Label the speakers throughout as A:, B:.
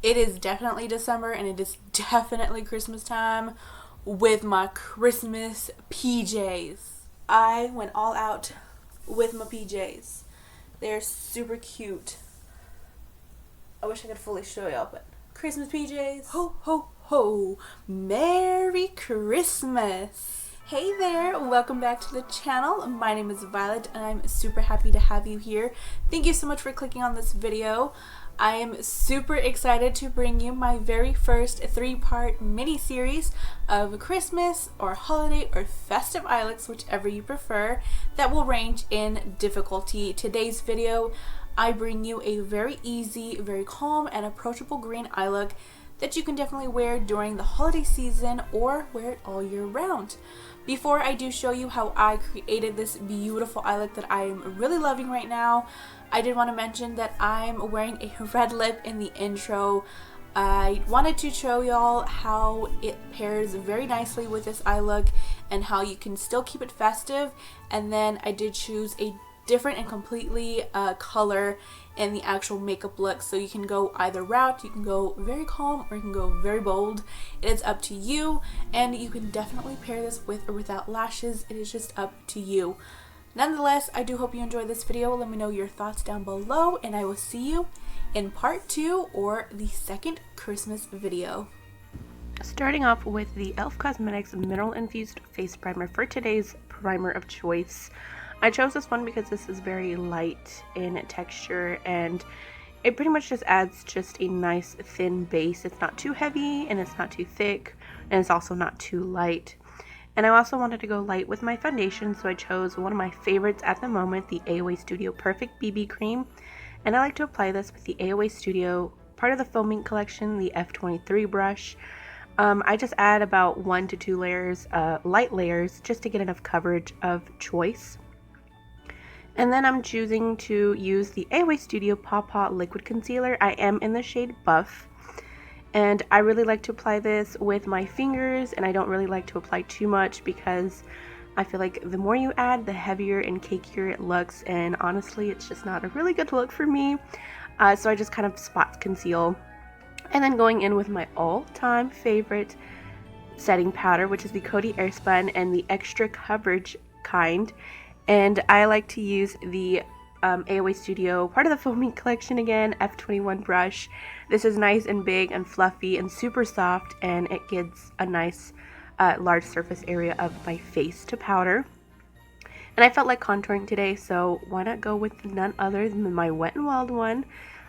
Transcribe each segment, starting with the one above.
A: It is definitely December and it is definitely Christmas time with my Christmas PJs. I went all out with my PJs. They're super cute. I wish I could fully show y'all, but Christmas PJs. Ho, ho, ho. Merry Christmas. Hey there, welcome back to the channel. My name is Violet and I'm super happy to have you here. Thank you so much for clicking on this video. I am super excited to bring you my very first 3-part mini-series of Christmas or holiday or festive eye looks, whichever you prefer, that will range in difficulty. Today's video, I bring you a very easy, very calm and approachable green eye look that you can definitely wear during the holiday season or wear it all year round. Before I do show you how I created this beautiful eye look that I am really loving right now, I did want to mention that I'm wearing a red lip in the intro. I wanted to show y'all how it pairs very nicely with this eye look and how you can still keep it festive, and then I did choose a different and completely color in the actual makeup look, so you can go either route. You can go very calm or you can go very bold. It is up to you, and you can definitely pair this with or without lashes. It is just up to you. Nonetheless, I do hope you enjoyed this video. Let me know your thoughts down below, and I will see you in part 2 or the second Christmas video.
B: Starting off with the e.l.f. Cosmetics Mineral Infused Face Primer for today's primer of choice. I chose this one because this is very light in texture and it pretty much just adds just a nice thin base. It's not too heavy and it's not too thick and it's also not too light. And I also wanted to go light with my foundation, so I chose one of my favorites at the moment, the AOA Studio Perfect BB Cream. And I like to apply this with the AOA Studio, part of the foaming collection, the F23 brush. I just add about 1 to 2 layers, light layers, just to get enough coverage of choice. And then I'm choosing to use the AOA Studio Paw-Paw Liquid Concealer. I am in the shade Buff. And I really like to apply this with my fingers, and I don't really like to apply too much because I feel like the more you add, the heavier and cakier it looks, and honestly it's just not a really good look for me. So I just kind of spot conceal. And then going in with my all-time favorite setting powder, which is the Coty Airspun and the extra coverage kind. And I like to use the AOA Studio, part of the foaming collection again, F21 brush. This is nice and big and fluffy and super soft, and it gives a nice large surface area of my face to powder. And I felt like contouring today, so why not go with none other than my Wet n Wild one.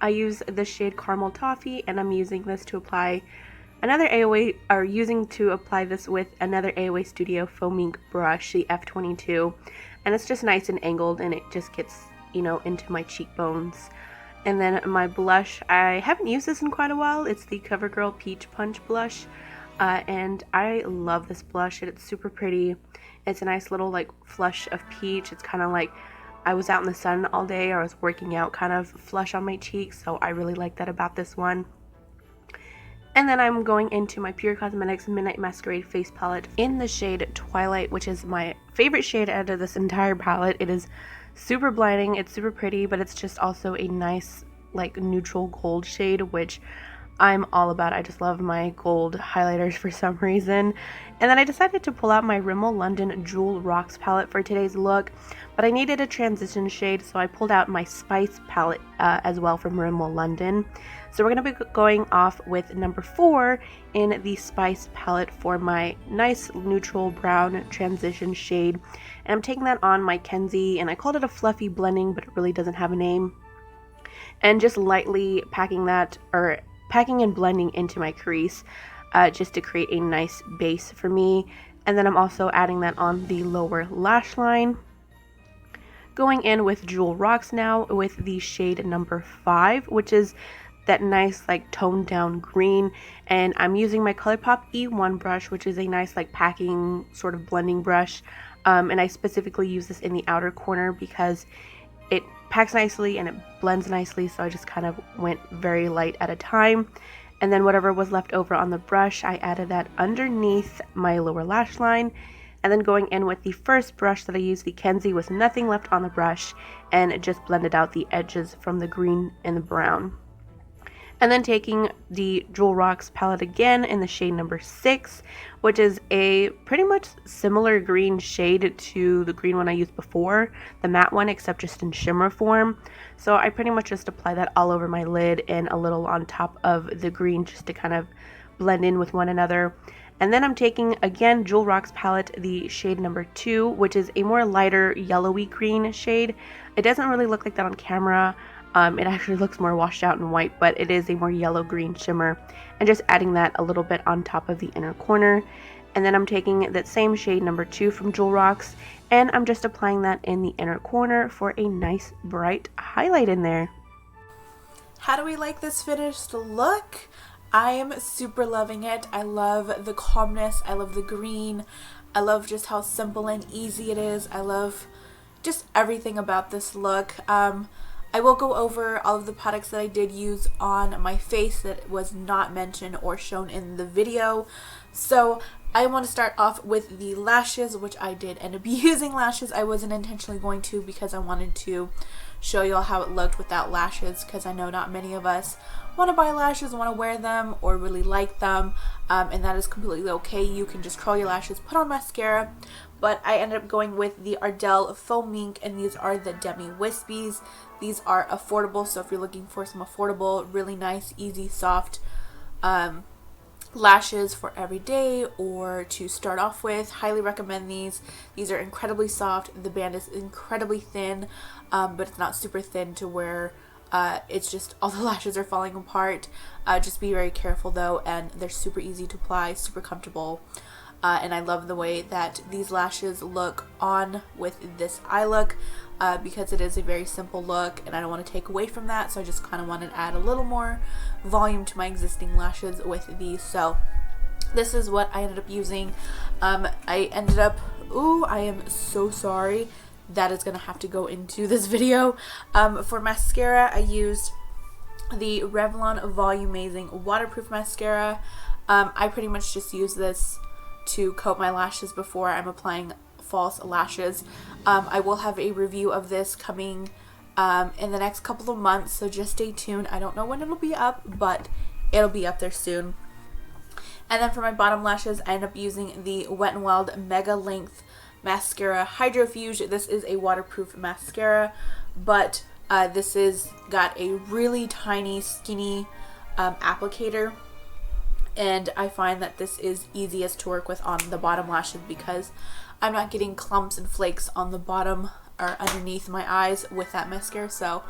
B: I use the shade Caramel Toffee, and I'm using this to apply another AOA, or using to apply this with another AOA Studio foaming brush, the F22. And it's just nice and angled, and it just gets, you know, into my cheekbones. And then my blush, I haven't used this in quite a while. It's the CoverGirl Peach Punch blush, and I love this blush. It's super pretty. It's a nice little like flush of peach. It's kind of like I was out in the sun all day, or I was working out, kind of flush on my cheeks, so I really like that about this one. And then I'm going into my Pure Cosmetics Midnight Masquerade face palette in the shade Twilight, which is my favorite shade out of this entire palette. It is super blinding, it's super pretty, but it's just also a nice like neutral gold shade, which I'm all about. I just love my gold highlighters for some reason. And then I decided to pull out my Rimmel London Jewel Rocks palette for today's look, but I needed a transition shade, so I pulled out my Spice palette as well from Rimmel London. So we're going to be going off with number 4 in the Spice palette for my nice neutral brown transition shade. And I'm taking that on my Kenzie, and I called it a fluffy blending, but it really doesn't have a name. And just lightly packing that, or packing and blending into my crease, just to create a nice base for me. And then I'm also adding that on the lower lash line. Going in with Jewel Rocks now with the shade number 5, which is that nice like toned down green, and I'm using my ColourPop E1 brush, which is a nice like packing sort of blending brush, and I specifically use this in the outer corner because it packs nicely and it blends nicely, so I just kind of went very light at a time. And then whatever was left over on the brush, I added that underneath my lower lash line. And then going in with the first brush that I used, the Kenzie, with nothing left on the brush, and it just blended out the edges from the green and the brown. And then taking the Jewel Rocks palette again in the shade number 6, which is a pretty much similar green shade to the green one I used before, the matte one, except just in shimmer form. So I pretty much just apply that all over my lid and a little on top of the green just to kind of blend in with one another. And then I'm taking, again, Jewel Rocks palette, the shade number 2, which is a more lighter yellowy green shade. It doesn't really look like that on camera. It actually looks more washed out and white, but it is a more yellow-green shimmer. And just adding that a little bit on top of the inner corner. And then I'm taking that same shade number 2 from Jewel Rocks, and I'm just applying that in the inner corner for a nice bright highlight in there.
A: How do we like this finished look? I am super loving it. I love the calmness. I love the green. I love just how simple and easy it is. I love just everything about this look. I will go over all of the products that I did use on my face that was not mentioned or shown in the video. So I want to start off with the lashes, which I did end up using lashes. I wasn't intentionally going to because I wanted to show you all how it looked without lashes, because I know not many of us want to buy lashes, want to wear them, or really like them, and that is completely okay. You can just curl your lashes, put on mascara, but I ended up going with the Ardell Foam Mink, and these are the Demi Wispies. These are affordable, so if you're looking for some affordable, really nice, easy, soft lashes for every day or to start off with, highly recommend these. These are incredibly soft. The band is incredibly thin, but it's not super thin to where it's just all the lashes are falling apart. Just be very careful though, and they're super easy to apply, super comfortable. And I love the way that these lashes look on with this eye look, because it is a very simple look and I don't want to take away from that, so I just kind of want to add a little more volume to my existing lashes with these. So this is what I ended up using. I ended up, I am so sorry, that is going to have to go into this video. For mascara, I used the Revlon Volumizing Waterproof Mascara. I pretty much just use this to coat my lashes before I'm applying false lashes. I will have a review of this coming in the next couple of months, so just stay tuned. I don't know when it'll be up, but it'll be up there soon. And then for my bottom lashes, I end up using the Wet n Wild Mega Length Mascara Hydrofuge. This is a waterproof mascara, but this is got a really tiny, skinny applicator. And I find that this is easiest to work with on the bottom lashes because I'm not getting clumps and flakes on the bottom or underneath my eyes with that mascara. So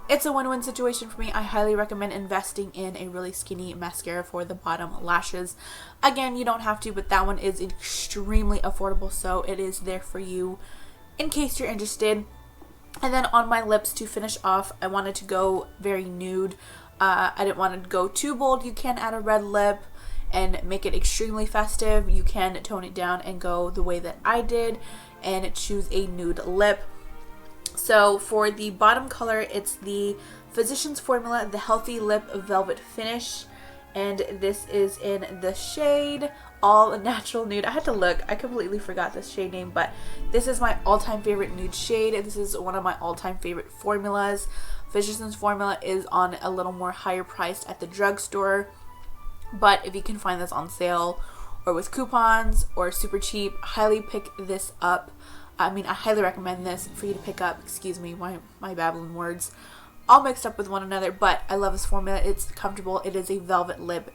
A: it's a win-win situation for me. I highly recommend investing in a really skinny mascara for the bottom lashes. Again, you don't have to, but that one is extremely affordable, so it is there for you in case you're interested. And then on my lips, to finish off, I wanted to go very nude. I didn't want to go too bold. You can add a red lip and make it extremely festive. You can tone it down and go the way that I did and choose a nude lip. So for the bottom color, it's the Physicians Formula, the Healthy Lip Velvet Finish, and this is in the shade All Natural Nude. I had to look, I completely forgot this shade name, but this is my all-time favorite nude shade. This is one of my all-time favorite formulas. Physicians Formula is on a little more higher priced at the drugstore, but if you can find this on sale or with coupons or super cheap, highly pick this up. I mean, I highly recommend this for you to pick up. Excuse me, my babbling words all mixed up with one another, but I love this formula. It's comfortable. It is a velvet lip.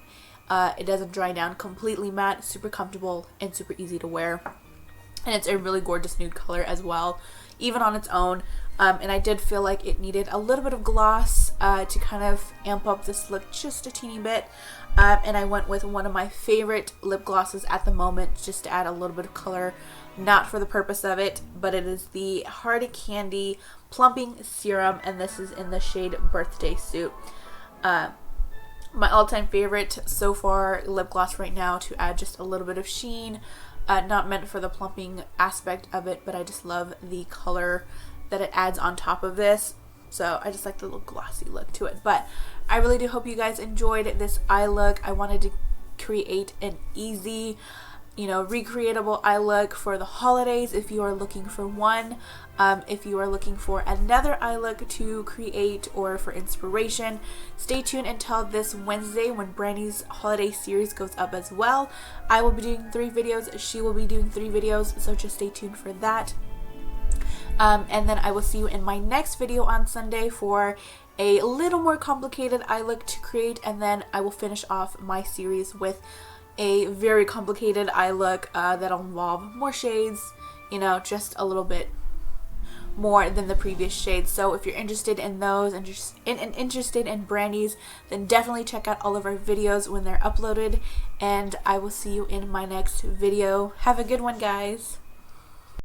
A: It doesn't dry down, completely matte, super comfortable, and super easy to wear. And it's a really gorgeous nude color as well, even on its own. And I did feel like it needed a little bit of gloss to kind of amp up this look just a teeny bit. And I went with one of my favorite lip glosses at the moment, just to add a little bit of color, not for the purpose of it, but it is the Hard Candy Plumping Serum, and this is in the shade Birthday Suit. My all-time favorite so far lip gloss right now to add just a little bit of sheen. Not meant for the plumping aspect of it, but I just love the color that it adds on top of this. So I just like the little glossy look to it. But I really do hope you guys enjoyed this eye look. I wanted to create an easy recreatable eye look for the holidays if you are looking for one. If you are looking for another eye look to create or for inspiration, stay tuned until this Wednesday when Brandy's holiday series goes up as well. I will be doing 3 videos, she will be doing 3 videos, so just stay tuned for that. And then I will see you in my next video on Sunday for a little more complicated eye look to create, and then I will finish off my series with a very complicated eye look that'll involve more shades, just a little bit more than the previous shades. So if you're interested in those and interested in Brandy's, then definitely check out all of our videos when they're uploaded, and I will see you in my next video. Have a good one, guys.